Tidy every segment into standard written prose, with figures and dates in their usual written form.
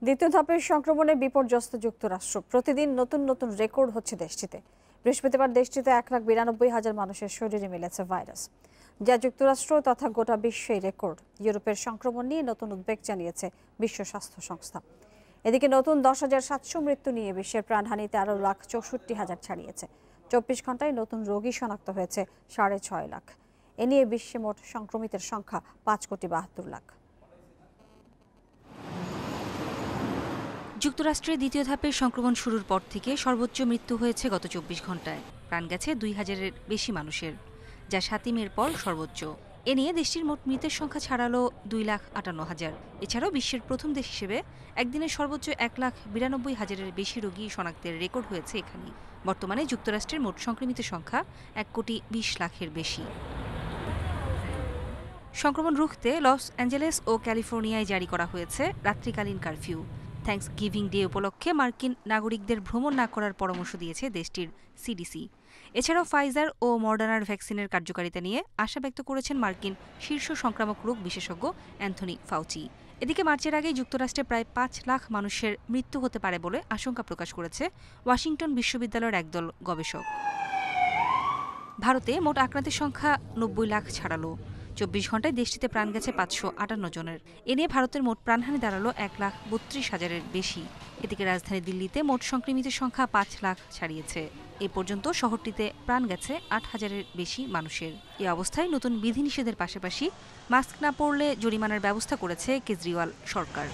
দ্বিতীয় ধাপের সংক্রমণে বিপর্যস্ত যুক্তরাষ্ট্র। প্রতিদিন নতুন নতুন রেকর্ড হচ্ছে দেশটিতে। বৃহস্পতিবার দেশটিতে 1,92,000 মানুষের শরীরে মিলেছে ভাইরাস, যা যুক্তরাষ্ট্র তথা গোটা বিশ্বেই রেকর্ড। ইউরোপের সংক্রমণ নিয়ে নতুন উদ্বেগ জানিয়েছে বিশ্ব স্বাস্থ্য সংস্থা। এদিকে নতুন 10,700 মৃত্যু নিয়ে বিশ্বের প্রাণহানি 13,64,000 ছাড়িয়েছে। 24 ঘন্টায় নতুন রোগী শনাক্ত হয়েছে 6.5 লাখ। এ নিয়ে বিশ্বে মোট সংক্রমিতের সংখ্যা 5,72,00,000। যুক্তরাষ্ট্রে দ্বিতীয় ধাপের সংক্রমণ শুরুর পর থেকে সর্বোচ্চ মৃত্যু হয়েছে গত 24 ঘন্টায়। প্রাণ গেছে 2,000-এর বেশি মানুষের, যা 7 মের পর সর্বোচ্চ। এ নিয়ে দেশটির মোট মৃতের সংখ্যা ছাড়ালো 2,58,000। এছাড়াও বিশ্বের প্রথম দেশ হিসেবে একদিনে সর্বোচ্চ 1,92,000-এর বেশি রোগী শনাক্তের রেকর্ড হয়েছে এখানে। বর্তমানে যুক্তরাষ্ট্রের মোট সংক্রমিত সংখ্যা 1,20,00,000-এর বেশি। সংক্রমণ রুখতে লস অ্যাঞ্জেলেস ও ক্যালিফোর্নিয়ায় জারি করা হয়েছে রাত্রিকালীন কারফিউ। থ্যাঙ্কস গিভিং ডে উপলক্ষে মার্কিন নাগরিকদের ভ্রমণ না করার পরামর্শ দিয়েছে দেশটির সিডিসি। এছাড়াও ফাইজার ও মডার্নার ভ্যাকসিনের কার্যকারিতা নিয়ে আশা ব্যক্ত করেছেন মার্কিন শীর্ষ সংক্রামক রোগ বিশেষজ্ঞ অ্যান্থনি ফাউচি। এদিকে মার্চের আগেই যুক্তরাষ্ট্রে প্রায় 5 লাখ মানুষের মৃত্যু হতে পারে বলে আশঙ্কা প্রকাশ করেছে ওয়াশিংটন বিশ্ববিদ্যালয়ের একদল গবেষক। ভারতে মোট আক্রান্তের সংখ্যা 90 লাখ ছাড়ালো। 24 ঘন্টায় দেশটিতে প্রাণ গেছে 558 জনের। এ নিয়ে ভারতের মোট প্রাণহানি দাঁড়ালো 1,32,000-এর বেশি। এদিকে রাজধানী দিল্লিতে মোট সংক্রমিতের সংখ্যা 5 লাখ ছাড়িয়েছে। এ পর্যন্ত শহরটিতে প্রাণ গেছে 8,000-এর বেশি মানুষের। এ অবস্থায় নতুন বিধিনিষেধের পাশাপাশি মাস্ক না পরলে জরিমানার ব্যবস্থা করেছে কেজরিওয়াল সরকার।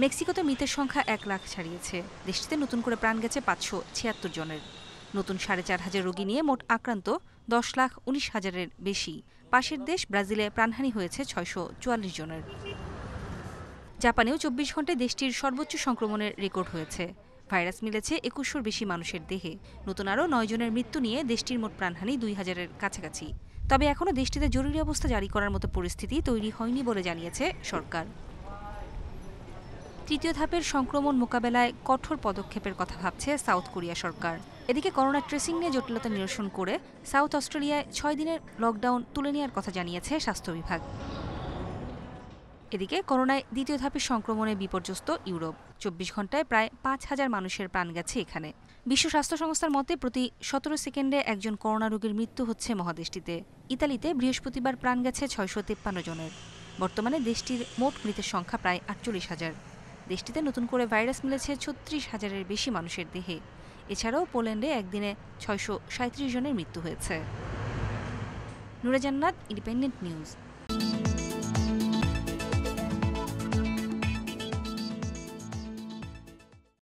মেক্সিকোতে মৃতের সংখ্যা 1 লাখ ছাড়িয়েছে। দেশটিতে নতুন করে প্রাণ গেছে 576 জনের। নতুন 4,500 রোগী নিয়ে মোট আক্রান্ত 10,19,000-এর বেশি। পাশের দেশ ব্রাজিলে প্রাণহানি হয়েছে 644 জনের। জাপানেও 24 ঘন্টায় দেশটির সর্বোচ্চ সংক্রমণের রেকর্ড হয়েছে। ভাইরাস মিলেছে 2100-র বেশি মানুষের দেহে। নতুন আরও 9 জনের মৃত্যু নিয়ে দেশটির মোট প্রাণহানি 2,000-এর কাছাকাছি। তবে এখনও দেশটিতে জরুরি অবস্থা জারি করার মতো পরিস্থিতি তৈরি হয়নি বলে জানিয়েছে সরকার। তৃতীয় ধাপের সংক্রমণ মোকাবেলায় কঠোর পদক্ষেপের কথা ভাবছে সাউথ কোরিয়া সরকার। এদিকে করোনা ট্রেসিং নিয়ে জটিলতা নিরসন করে সাউথ অস্ট্রেলিয়ায় 6 দিনের লকডাউন তুলে নেওয়ার কথা জানিয়েছে স্বাস্থ্য বিভাগ। এদিকে করোনায় দ্বিতীয় ধাপের সংক্রমণে বিপর্যস্ত ইউরোপ। 24 ঘন্টায় প্রায় 5,000 মানুষের প্রাণ গেছে এখানে। বিশ্ব স্বাস্থ্য সংস্থার মতে প্রতি 17 সেকেন্ডে একজন করোনা রোগীর মৃত্যু হচ্ছে মহাদেশটিতে। ইতালিতে বৃহস্পতিবার প্রাণ গেছে 653 জনের। বর্তমানে দেশটির মোট মৃতের সংখ্যা প্রায় 48,000। দেশটিতে নতুন করে ভাইরাস মিলেছে 36,000-এর বেশি মানুষের দেহে। এছাড়াও পোল্যান্ডে একদিনে 637 জনের মৃত্যু হয়েছে। নুরে জান্নাত, ইন্ডিপেন্ডেন্ট নিউজ।